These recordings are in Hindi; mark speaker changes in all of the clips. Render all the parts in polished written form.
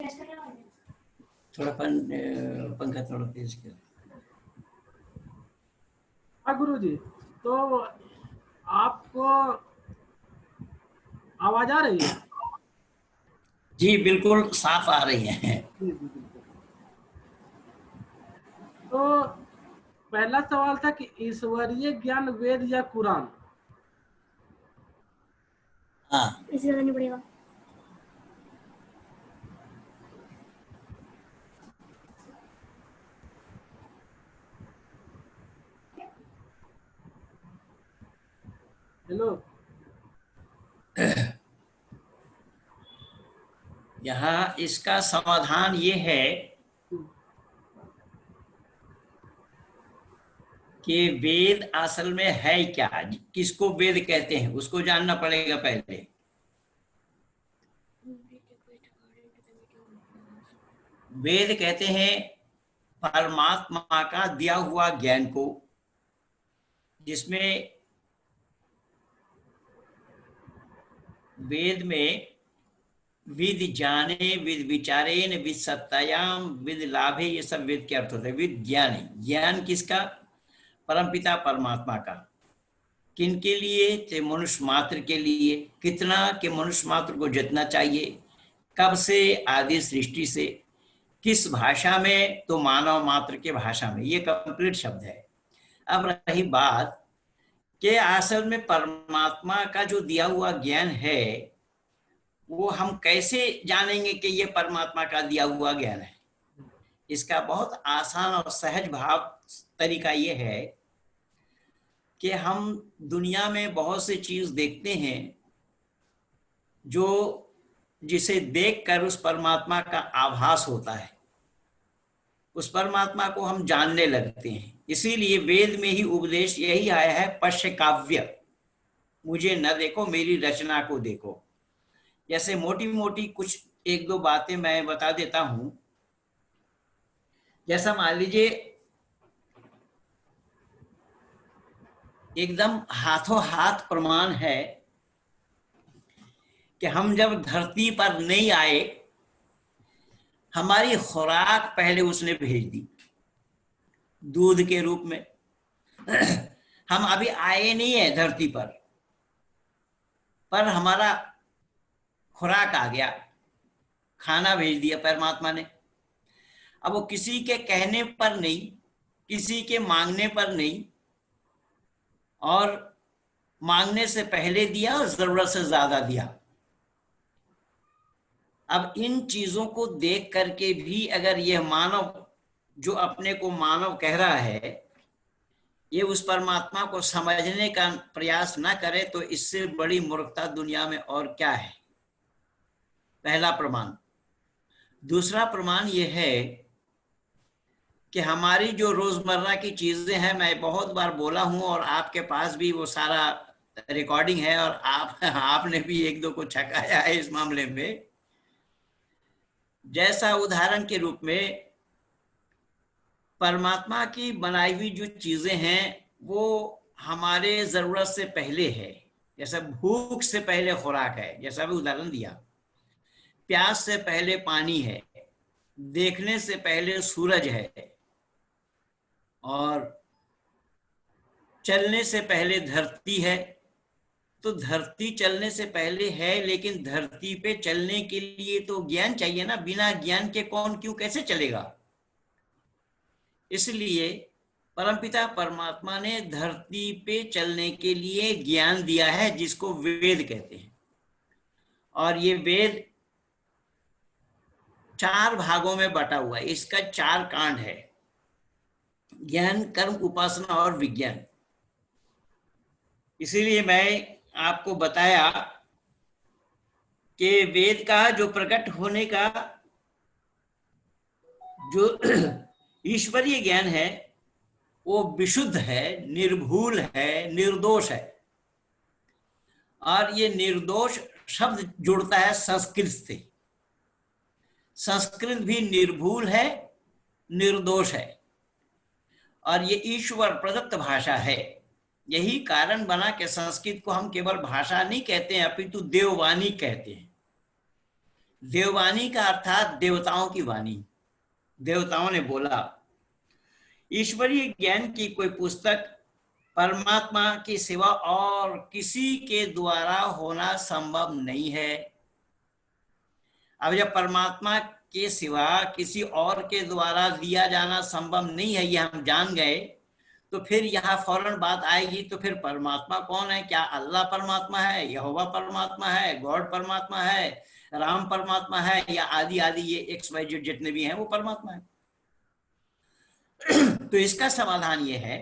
Speaker 1: थोड़ा पंखा थोड़ा तेज कर।
Speaker 2: हाँ गुरु जी, तो आपको आवाज आ रही है?
Speaker 1: जी बिल्कुल साफ आ रही है।
Speaker 2: जी जी बिल्कुल। तो पहला सवाल था कि ईश्वरीय ज्ञान वेद या कुरान?
Speaker 1: हाँ,
Speaker 3: इसे नहीं पड़ेगा।
Speaker 2: हेलो।
Speaker 1: यहाँ इसका समाधान ये है कि वेद असल में है क्या, किसको वेद कहते हैं उसको जानना पड़ेगा पहले। वेद कहते हैं परमात्मा का दिया हुआ ज्ञान को, जिसमें वेद में विद जाने, विद विचारेन, विद सत्तायाम, विद लाभे, ये सब वेद के अर्थ होते हैं। विद ज्ञाने, ज्ञान किसका? परमपिता परमात्मा का। किन के लिए? तो मनुष्य मात्र के लिए। कितना? के मनुष्य मात्र को जितना चाहिए। कब से? आदि सृष्टि से। किस भाषा में? तो मानव मात्र के भाषा में। ये कंप्लीट शब्द है। अब रही बात कि असल में परमात्मा का जो दिया हुआ ज्ञान है वो हम कैसे जानेंगे कि ये परमात्मा का दिया हुआ ज्ञान है? इसका बहुत आसान और सहज भाव तरीका ये है कि हम दुनिया में बहुत सी चीज देखते हैं जो जिसे देखकर उस परमात्मा का आभास होता है, उस परमात्मा को हम जानने लगते हैं। इसीलिए वेद में ही उपदेश यही आया है, पश्य काव्य, मुझे न देखो मेरी रचना को देखो। जैसे मोटी मोटी कुछ एक दो बातें मैं बता देता हूं। जैसा मान लीजिए एकदम हाथों हाथ प्रमाण है कि हम जब धरती पर नहीं आए, हमारी खुराक पहले उसने भेज दी दूध के रूप में। हम अभी आए नहीं है धरती पर हमारा खुराक आ गया, खाना भेज दिया परमात्मा ने। अब वो किसी के कहने पर नहीं, किसी के मांगने पर नहीं, और मांगने से पहले दिया और जरूरत से ज्यादा दिया। अब इन चीजों को देख करके भी अगर यह मानव जो अपने को मानव कह रहा है, ये उस परमात्मा को समझने का प्रयास ना करे तो इससे बड़ी मूर्खता दुनिया में और क्या है। पहला प्रमाण। दूसरा प्रमाण ये है कि हमारी जो रोजमर्रा की चीजें हैं, मैं बहुत बार बोला हूं और आपके पास भी वो सारा रिकॉर्डिंग है और आपने भी एक दो को छकाया है इस मामले में। जैसा उदाहरण के रूप में परमात्मा की बनाई हुई जो चीजें हैं वो हमारे जरूरत से पहले है। जैसा भूख से पहले खुराक है, जैसा भी उदाहरण दिया। प्यास से पहले पानी है, देखने से पहले सूरज है, और चलने से पहले धरती है। तो धरती चलने से पहले है, लेकिन धरती पे चलने के लिए तो ज्ञान चाहिए ना। बिना ज्ञान के कौन क्यों कैसे चलेगा? इसलिए परमपिता परमात्मा ने धरती पे चलने के लिए ज्ञान दिया है, जिसको वेद कहते हैं। और ये वेद 4 भागों में बटा हुआ है। इसका 4 कांड है, ज्ञान, कर्म, उपासना और विज्ञान। इसीलिए मैं आपको बताया कि वेद का जो प्रकट होने का जो ईश्वरीय ज्ञान है वो विशुद्ध है, निर्भूल है, निर्दोष है। और ये निर्दोष शब्द जुड़ता है संस्कृत से। संस्कृत भी निर्भूल है, निर्दोष है, और ये ईश्वर प्रदत्त भाषा है। यही कारण बना कि संस्कृत को हम केवल भाषा नहीं कहते हैं, अपितु देववाणी कहते हैं। देववाणी का अर्थात देवताओं की वाणी, देवताओं ने बोला। ईश्वरीय ज्ञान की कोई पुस्तक परमात्मा की सिवा और किसी के द्वारा होना संभव नहीं है। अब जब परमात्मा के सिवा किसी और के द्वारा दिया जाना संभव नहीं है, ये हम जान गए, तो फिर यहाँ फौरन बात आएगी, तो फिर परमात्मा कौन है? क्या अल्लाह परमात्मा है, यहोवा परमात्मा है, गॉड परमात्मा है, राम परमात्मा है, या आदि आदि ये एक्स वाई जेड जितने भी हैं वो परमात्मा है? तो इसका समाधान ये है,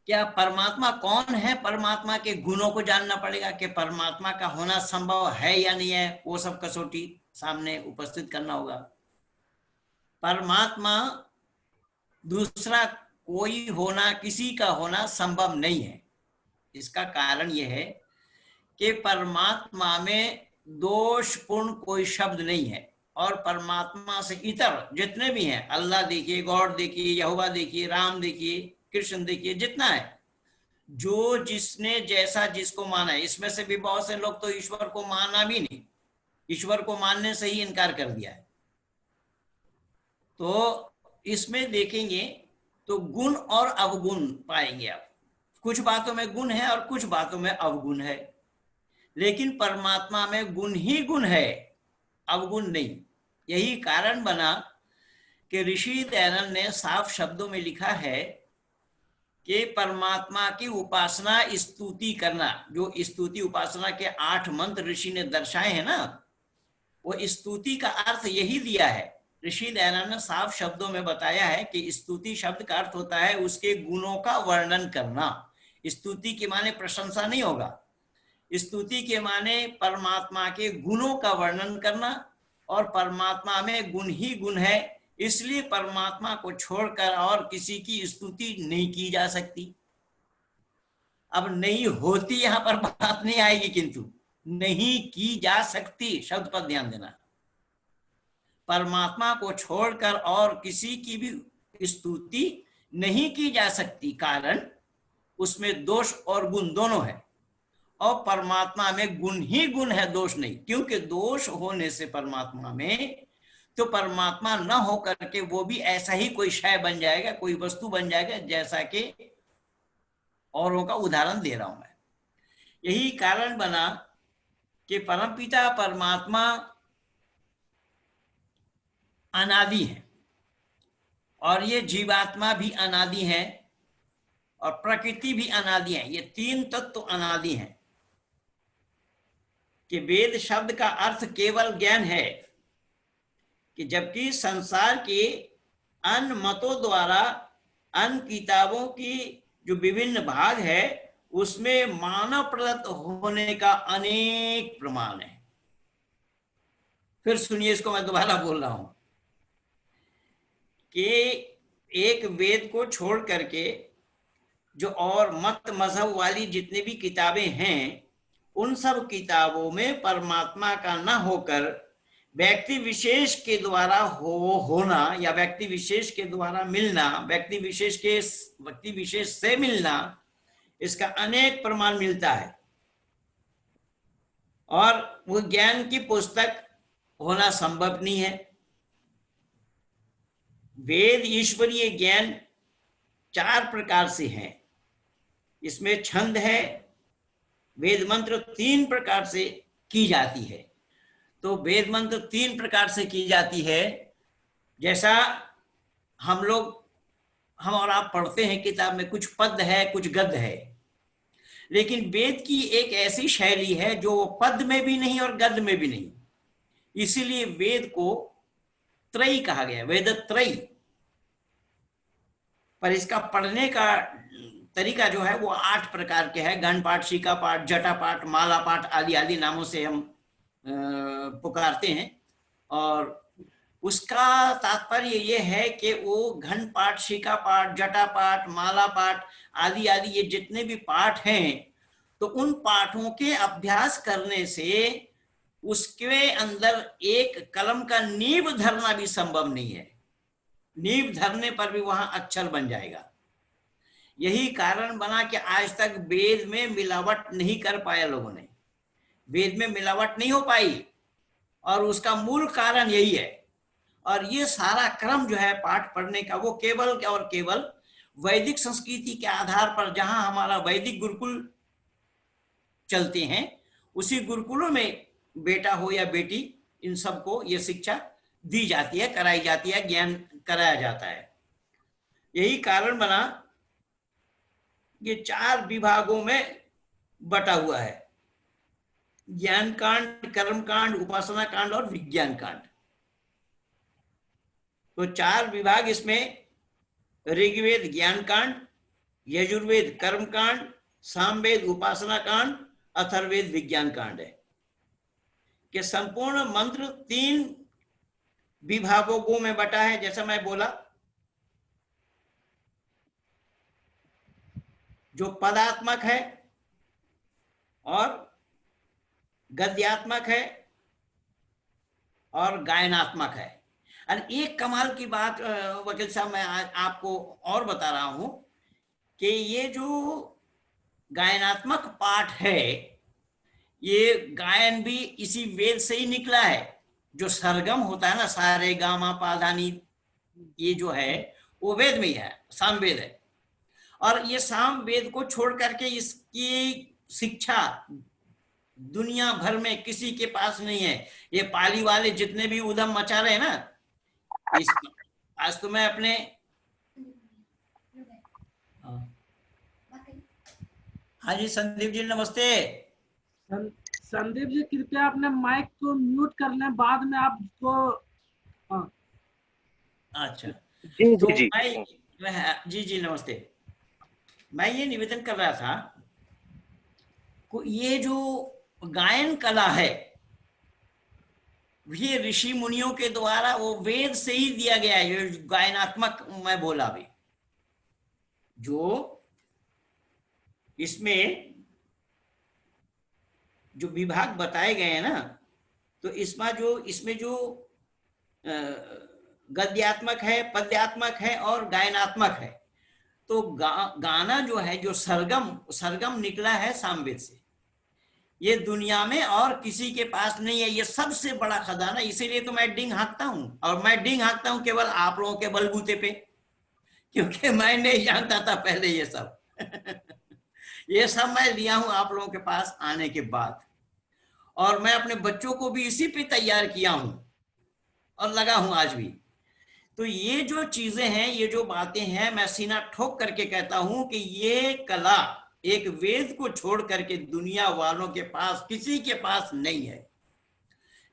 Speaker 1: क्या परमात्मा कौन है? परमात्मा के गुणों को जानना पड़ेगा कि परमात्मा का होना संभव है या नहीं है, वो सब कसौटी सामने उपस्थित करना होगा। परमात्मा दूसरा कोई होना, किसी का होना संभव नहीं है। इसका कारण यह है कि परमात्मा में दोषपूर्ण कोई शब्द नहीं है, और परमात्मा से इतर जितने भी हैं, अल्लाह देखिए, गॉड देखिए, यहोवा देखिए, राम देखिए, कृष्ण देखिए, जितना है, जो जिसने जैसा जिसको माना है, इसमें से भी बहुत से लोग तो ईश्वर को माना भी नहीं, ईश्वर को मानने से ही इनकार कर दिया है। तो इसमें देखेंगे तो गुण और अवगुण पाएंगे आप। कुछ बातों में गुण है और कुछ बातों में अवगुण है, लेकिन परमात्मा में गुण ही गुण है, अवगुण नहीं। यही कारण बना कि ऋषि दयानंद ने साफ शब्दों में लिखा है कि परमात्मा की उपासना, स्तुति करना, जो स्तुति उपासना के 8 मंत्र ऋषि ने दर्शाए हैं ना, वो स्तुति का अर्थ यही दिया है। ऋषि दयानंद ने साफ शब्दों में बताया है कि स्तुति शब्द का अर्थ होता है उसके गुणों का वर्णन करना। स्तुति के माने प्रशंसा नहीं होगा, स्तुति के माने परमात्मा के गुणों का वर्णन करना, और परमात्मा में गुण ही गुण है, इसलिए परमात्मा को छोड़कर और किसी की स्तुति नहीं की जा सकती। अब नहीं होती यहां पर बात नहीं आएगी, किंतु नहीं की जा सकती शब्द पर ध्यान देना। परमात्मा को छोड़कर और किसी की भी स्तुति नहीं की जा सकती, कारण उसमें दोष और गुण दोनों है, और परमात्मा में गुण ही गुण है, दोष नहीं। क्योंकि दोष होने से परमात्मा में, तो परमात्मा न होकर के वो भी ऐसा ही कोई शय बन जाएगा, कोई वस्तु बन जाएगा, जैसा कि औरों का उदाहरण दे रहा हूं मैं। यही कारण बना कि परमपिता परमात्मा अनादि है, और ये जीवात्मा भी अनादि है, और प्रकृति भी अनादि है। ये 3 तत्व अनादि हैं। कि वेद शब्द का अर्थ केवल ज्ञान है, कि जबकि संसार के अन्य मतों द्वारा, अन्य किताबों की जो विभिन्न भाग है, उसमें मानव प्रदत्त होने का अनेक प्रमाण है। फिर सुनिए, इसको मैं दोबारा बोल रहा हूं कि एक वेद को छोड़ करके जो और मत मजहब वाली जितनी भी किताबें हैं, उन सब किताबों में परमात्मा का न होकर व्यक्ति विशेष के द्वारा होना, या व्यक्ति विशेष के द्वारा मिलना, व्यक्ति विशेष से मिलना, इसका अनेक प्रमाण मिलता है। और वो ज्ञान की पुस्तक होना संभव नहीं है। वेद ईश्वरीय ज्ञान 4 प्रकार से है। इसमें छंद है, वेद मंत्र 3 प्रकार से की जाती है। तो वेद मंत्र 3 प्रकार से की जाती है। जैसा हम और आप पढ़ते हैं किताब में, कुछ पद है, कुछ गद्य है, लेकिन वेद की एक ऐसी शैली है जो पद में भी नहीं और गद्य में भी नहीं, इसीलिए वेद को त्रयी कहा गया, वेद त्रयी। पर इसका पढ़ने का तरीका जो है वो 8 प्रकार के है। गण पाठ, शीका पाठ, जटा पाठ, माला पाठ आदि आदि नामों से हम पुकारते हैं। और उसका तात्पर्य ये है कि वो घन पाठ, शीका पाठ, जटा पाठ, माला पाठ आदि आदि ये जितने भी पाठ हैं, तो उन पाठों के अभ्यास करने से उसके अंदर एक कलम का नींव धरना भी संभव नहीं है। नींव धरने पर भी वहां अक्षर बन जाएगा। यही कारण बना कि आज तक वेद में मिलावट नहीं कर पाया लोगों ने। वेद में मिलावट नहीं हो पाई, और उसका मूल कारण यही है। और ये सारा क्रम जो है पाठ पढ़ने का, वो केवल और केवल वैदिक संस्कृति के आधार पर, जहां हमारा वैदिक गुरुकुल चलते हैं, उसी गुरुकुलों में बेटा हो या बेटी, इन सबको ये शिक्षा दी जाती है, कराई जाती है, ज्ञान कराया जाता है। यही कारण बना ये 4 विभागों में बटा हुआ है, ज्ञान कांड, कर्म कांड, उपासना कांड और विज्ञान कांड। तो 4 विभाग इसमें ऋग्वेद ज्ञान कांड, यजुर्वेद कर्म कांड, सामवेद उपासना कांड, अथर्ववेद विज्ञान कांड है। कि संपूर्ण मंत्र 3 विभागों में बटा है, जैसा मैं बोला, जो पदात्मक है और गद्यात्मक है और गायनात्मक है। और एक कमाल की बात वकील साहब, मैं आज आपको और बता रहा हूं कि ये जो गायनात्मक पाठ है, ये गायन भी इसी वेद से ही निकला है। जो सरगम होता है ना, सा रे गा मा पा धा नी, ये जो है वो वेद में ही है, सामवेद है। और ये सामवेद को छोड़ करके इसकी शिक्षा दुनिया भर में किसी के पास नहीं है। ये पाली वाले जितने भी उधम मचा रहे हैं ना, आज तो मैं अपने हाँ जी संदीप जी नमस्ते।
Speaker 2: संदीप जी कृपया अपने माइक को म्यूट कर लें, बाद में आपको। हाँ
Speaker 1: अच्छा
Speaker 3: जी
Speaker 1: तो
Speaker 3: जी
Speaker 1: जी जी नमस्ते। मैं ये निवेदन कर रहा था ये जो गायन कला है, ये ऋषि मुनियों के द्वारा वो वेद से ही दिया गया है। ये गायनात्मक मैं बोला भी, जो इसमें जो विभाग बताए गए हैं ना, तो इसमें जो गद्यात्मक है, पद्यात्मक है और गायनात्मक है। तो गाना जो है, जो सरगम निकला है सामवेद से। ये दुनिया में और किसी के पास नहीं है, ये सबसे बड़ा खजाना। इसीलिए तो मैं डिंग हाँकता हूं, और मैं डिंग हाँकता हूं केवल आप लोगों के बलबूते पे, क्योंकि मैं नहीं जानता था पहले ये सब। ये सब मैं लिया हूं आप लोगों के पास आने के बाद, और मैं अपने बच्चों को भी इसी पे तैयार किया हूं और लगा हूं आज भी। तो ये जो चीजें हैं, ये जो बातें हैं, मैं सीना ठोक करके कहता हूं कि ये कला एक वेद को छोड़ करके दुनिया वालों के पास, किसी के पास नहीं है।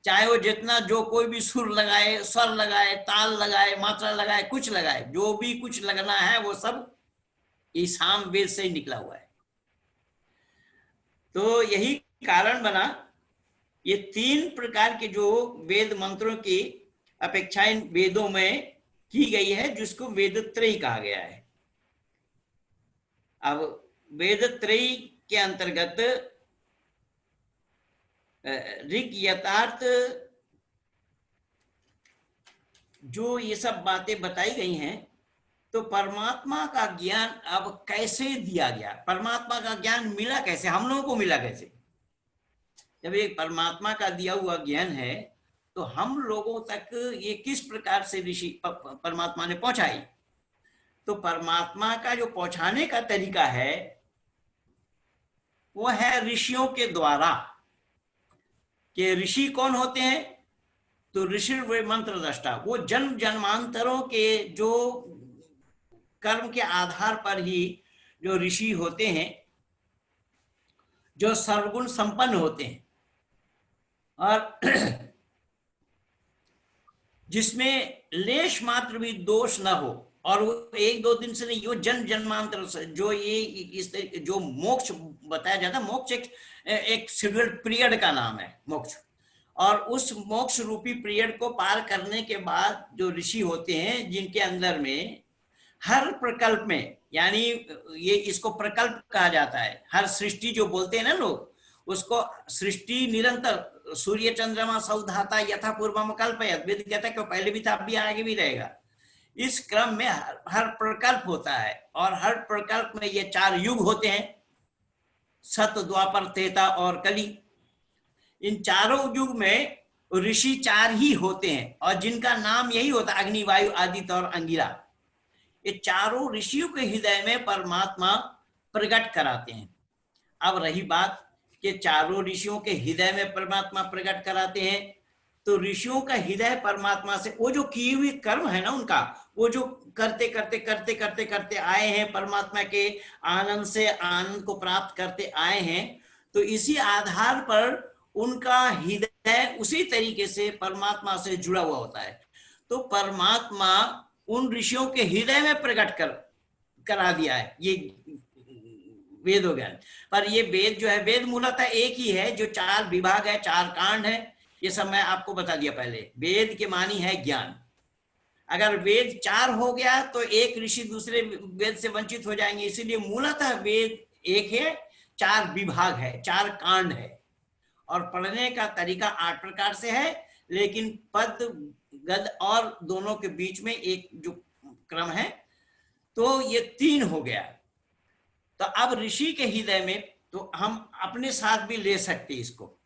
Speaker 1: चाहे वो जितना, जो कोई भी सुर लगाए, स्वर लगाए, ताल लगाए, मात्रा लगाए, कुछ लगाए, जो भी कुछ लगना है वो सब इस साम वेद से ही निकला हुआ है। तो यही कारण बना ये 3 प्रकार के जो वेद मंत्रों की अपेक्षा इन वेदों में की गई है, जिसको वेदत्रयी कहा गया है। अब वेदत्रयी के अंतर्गत ऋग यथार्थ जो ये सब बातें बताई गई हैं, तो परमात्मा का ज्ञान अब कैसे दिया गया, परमात्मा का ज्ञान मिला कैसे, हम लोगों को मिला कैसे। जब एक परमात्मा का दिया हुआ ज्ञान है, तो हम लोगों तक ये किस प्रकार से ऋषि परमात्मा ने पहुंचाई। तो परमात्मा का जो पहुंचाने का तरीका है, वो है ऋषियों के द्वारा। कि ऋषि कौन होते हैं, तो ऋषि वे मंत्र दृष्टा, वो जन्म जन्मांतरों के जो कर्म के आधार पर ही जो ऋषि होते हैं, जो सर्वगुण संपन्न होते हैं, और जिसमें लेश मात्र भी दोष न हो। और वो 1-2 दिन से नहीं, वो जन्म जन्मांतर से जो ये इस जो मोक्ष बताया जाता है, मोक्ष एक शेड्यूल्ड पीरियड का नाम है मोक्ष। और उस मोक्ष रूपी पीरियड को पार करने के बाद जो ऋषि होते हैं, जिनके अंदर में हर प्रकल्प में, यानी ये इसको प्रकल्प कहा जाता है, हर सृष्टि जो बोलते हैं ना लोग, उसको सृष्टि निरंतर, सूर्य चंद्रमा सौधाता यथा पूर्वम कल्पयत, वेद कहता है कि पहले भी था, अब भी आगे भी रहेगा। इस क्रम में हर प्रकल्प होता है, और हर प्रकल्प में ये 4 युग होते हैं, सत, द्वापर, त्रेता और कली। इन चारों युग में ऋषि 4 ही होते हैं और जिनका नाम यही होता है, अग्नि, वायु, आदित्य और अंगिरा। ये चारों ऋषियों के हृदय में परमात्मा प्रकट कराते हैं। अब रही बात कि चारों ऋषियों के हृदय में परमात्मा प्रकट कराते हैं, तो ऋषियों का हृदय परमात्मा से, वो जो किए हुए कर्म है ना उनका, वो जो करते करते करते करते करते आए हैं, परमात्मा के आनंद से आनंद को प्राप्त करते आए हैं, तो इसी आधार पर उनका हृदय उसी तरीके से परमात्मा से जुड़ा हुआ होता है। तो परमात्मा उन ऋषियों के हृदय में प्रकट करा दिया है ये वेद हो ज्ञान। पर ये वेद जो है, वेद मूलतः एक ही है, जो 4 विभाग है, 4 कांड है, ये सब मैं आपको बता दिया पहले। वेद के मानी है ज्ञान। अगर वेद 4 हो गया तो एक ऋषि दूसरे वेद से वंचित हो जाएंगे, इसीलिए मूलतः वेद एक है, 4 विभाग है, 4 कांड है। और पढ़ने का तरीका 8 प्रकार से है, लेकिन पद, गद और दोनों के बीच में एक जो क्रम है, तो ये 3 हो गया। तो अब ऋषि के हृदय में तो हम अपने साथ भी ले सकते इसको,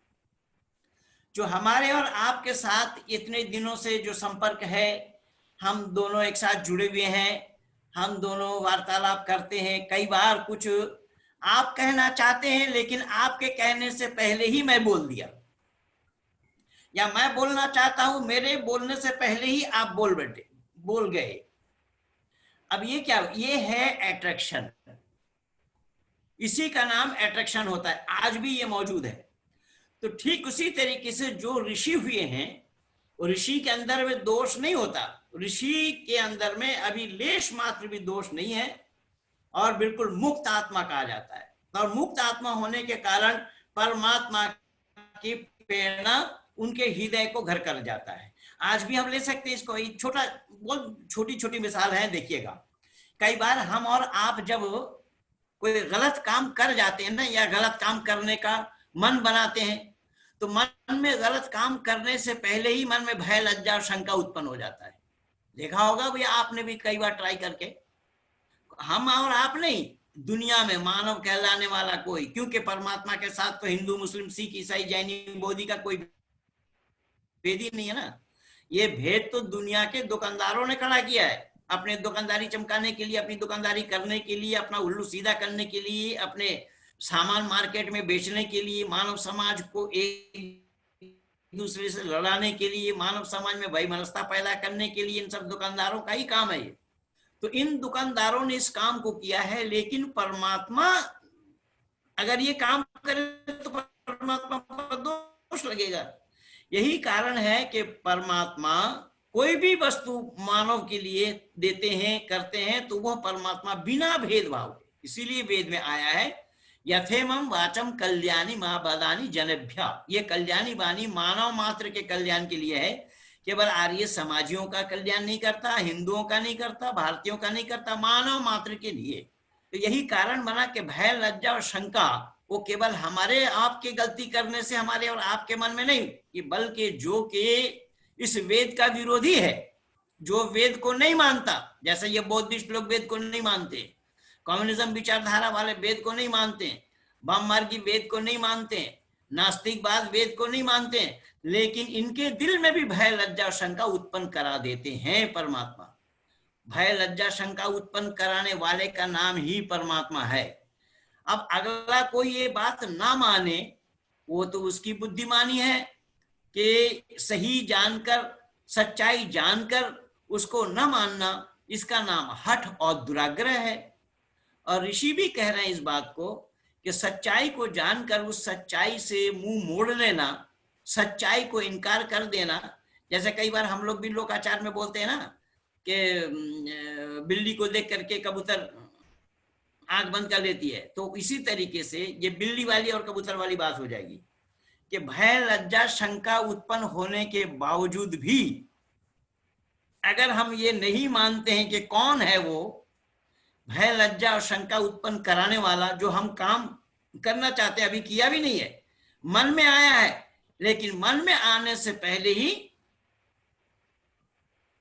Speaker 1: जो हमारे और आपके साथ इतने दिनों से जो संपर्क है, हम दोनों एक साथ जुड़े हुए हैं, हम दोनों वार्तालाप करते हैं। कई बार कुछ आप कहना चाहते हैं, लेकिन आपके कहने से पहले ही मैं बोल दिया, या मैं बोलना चाहता हूं, मेरे बोलने से पहले ही आप बोल गए। अब ये क्या, ये है अट्रैक्शन। इसी का नाम अट्रैक्शन होता है, आज भी ये मौजूद है। तो ठीक उसी तरीके से जो ऋषि हुए हैं, ऋषि के अंदर में दोष नहीं होता, ऋषि के अंदर में अभी लेश मात्र भी दोष नहीं है, और बिल्कुल मुक्त आत्मा कहा जाता है। और मुक्त आत्मा होने के कारण परमात्मा की प्रेरणा उनके हृदय को घर कर जाता है। आज भी हम ले सकते हैं इसको, एक छोटा, बहुत छोटी छोटी मिसाल है, देखिएगा। कई बार हम और आप जब कोई गलत काम कर जाते हैं ना, या गलत काम करने का मन बनाते हैं, तो मन में गलत काम करने से पहले ही मन में भय, लज्जा और शंका उत्पन्न हो जाता है। देखा होगा भैया आपने भी कई बार ट्राई करके। हम और आप नहीं, दुनिया में मानव कहलाने वाला कोई, क्योंकि परमात्मा के साथ तो हिंदू, मुस्लिम, सिख, ईसाई, जैनी, बोधी का कोई भेद ही नहीं है ना। ये भेद तो दुनिया के दुकानदारों ने खड़ा किया है, अपने दुकानदारी चमकाने के लिए, अपनी दुकानदारी करने के लिए, अपना उल्लू सीधा करने के लिए, अपने सामान मार्केट में बेचने के लिए, मानव समाज को एक दूसरे से लड़ाने के लिए, मानव समाज में वैमनस्यता पैदा करने के लिए, इन सब दुकानदारों का ही काम है ये। तो इन दुकानदारों ने इस काम को किया है, लेकिन परमात्मा अगर ये काम करे तो परमात्मा पर दोष लगेगा। यही कारण है कि परमात्मा कोई भी वस्तु मानव के लिए देते हैं, करते हैं, तो वह परमात्मा बिना भेदभाव के, इसीलिए वेद में आया है, यथेमं वाचम कल्याणी मां बदानी जनेभ्य। ये कल्याणी वाणी मानव मात्र के कल्याण के लिए है, केवल आर्य समाजियों का कल्याण नहीं करता, हिंदुओं का नहीं करता, भारतीयों का नहीं करता, मानव मात्र के लिए। तो यही कारण बना कि भय, लज्जा और शंका वो केवल हमारे आपके गलती करने से हमारे और आपके मन में नहीं, कि बल्कि जो कि इस वेद का विरोधी है, जो वेद को नहीं मानता, जैसे ये बौद्धिस्ट लोग वेद को नहीं मानते, कम्युनिज्म विचारधारा वाले वेद को नहीं मानते, वाममार्गी वेद को नहीं मानते, नास्तिकवाद वेद को नहीं मानते, लेकिन इनके दिल में भी भय, लज्जा और शंका उत्पन्न करा देते हैं परमात्मा। भय, लज्जा, शंका उत्पन्न कराने वाले का नाम ही परमात्मा है। अब अगला कोई ये बात ना माने, वो तो उसकी बुद्धिमानी है कि सही जानकर, सच्चाई जानकर उसको न मानना, इसका नाम हठ और दुराग्रह है। और ऋषि भी कह रहे हैं इस बात को कि सच्चाई को जानकर उस सच्चाई से मुंह मोड़ लेना, सच्चाई को इनकार कर देना। जैसे कई बार हम लोग भी लोकाचार में बोलते हैं ना कि बिल्ली को देख करके कबूतर आंख बंद कर लेती है, तो इसी तरीके से ये बिल्ली वाली और कबूतर वाली बात हो जाएगी कि भय, लज्जा, शंका उत्पन्न होने के बावजूद भी अगर हम ये नहीं मानते हैं कि कौन है वो भय, लज्जा और शंका उत्पन्न कराने वाला, जो हम काम करना चाहते हैं, अभी किया भी नहीं है, मन में आया है, लेकिन मन में आने से पहले ही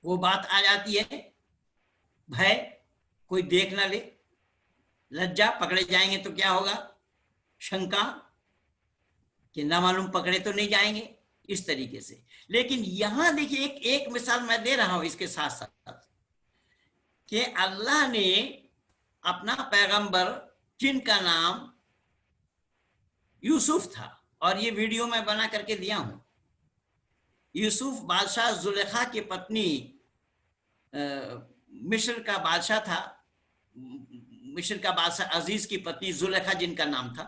Speaker 1: वो बात आ जाती है, भय, कोई देख ना ले, लज्जा, पकड़े जाएंगे तो क्या होगा, शंका कि ना मालूम पकड़े तो नहीं जाएंगे, इस तरीके से। लेकिन यहां देखिए एक एक मिसाल मैं दे रहा हूं इसके साथ साथ कि अल्लाह ने अपना पैगंबर जिनका नाम यूसुफ था, और ये वीडियो मैं बना करके दिया हूं, यूसुफ बादशाह जुलेखा की पत्नी, मिस्र का बादशाह था, मिस्र का बादशाह अजीज की पत्नी जुलेखा जिनका नाम था।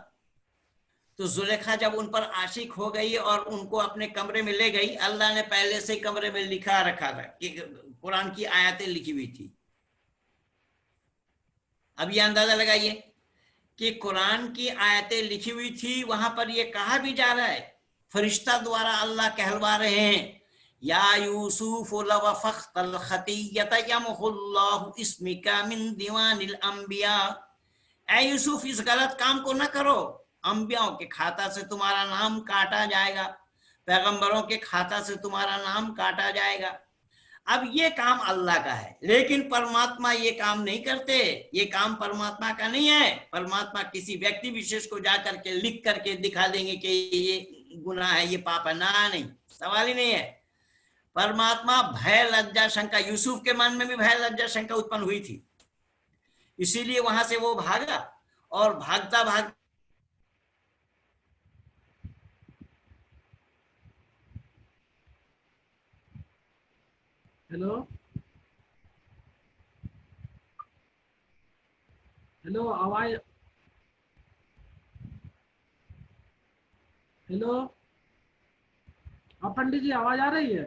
Speaker 1: तो जुलेखा जब उन पर आशिक हो गई और उनको अपने कमरे में ले गई, अल्लाह ने पहले से कमरे में लिखा रखा था कि कुरान की आयतें लिखी हुई थी। अब ये अंदाजा लगाइए कि कुरान की आयतें लिखी हुई थी, वहां पर ये कहा भी जा रहा है, फरिश्ता द्वारा अल्लाह कहलवा रहे हैं, या यूसुफ लवफ़ख्तल खतिय्यत यमहुल्लाहु इस्मिका मिन दीवानिल अंबिया। ऐ यूसुफ, इस गलत काम को न करो, अंबियाओं के खाता से तुम्हारा नाम काटा जाएगा, पैगंबरों के खाता से तुम्हारा नाम काटा जाएगा। अब ये काम अल्लाह का है, लेकिन परमात्मा ये काम नहीं करते, ये काम परमात्मा का नहीं है। परमात्मा किसी व्यक्ति विशेष को जाकर के लिख करके दिखा देंगे कि ये गुनाह है, ये पाप है, ना, नहीं, सवाल ही नहीं है। परमात्मा भय लज्जा शंका, यूसुफ के मन में भी भय लज्जा शंका उत्पन्न हुई थी, इसीलिए वहां से वो भागा, और भागता भाग
Speaker 2: हेलो हेलो, आवाज, हेलो, हाँ पंडित जी, आवाज आ रही है?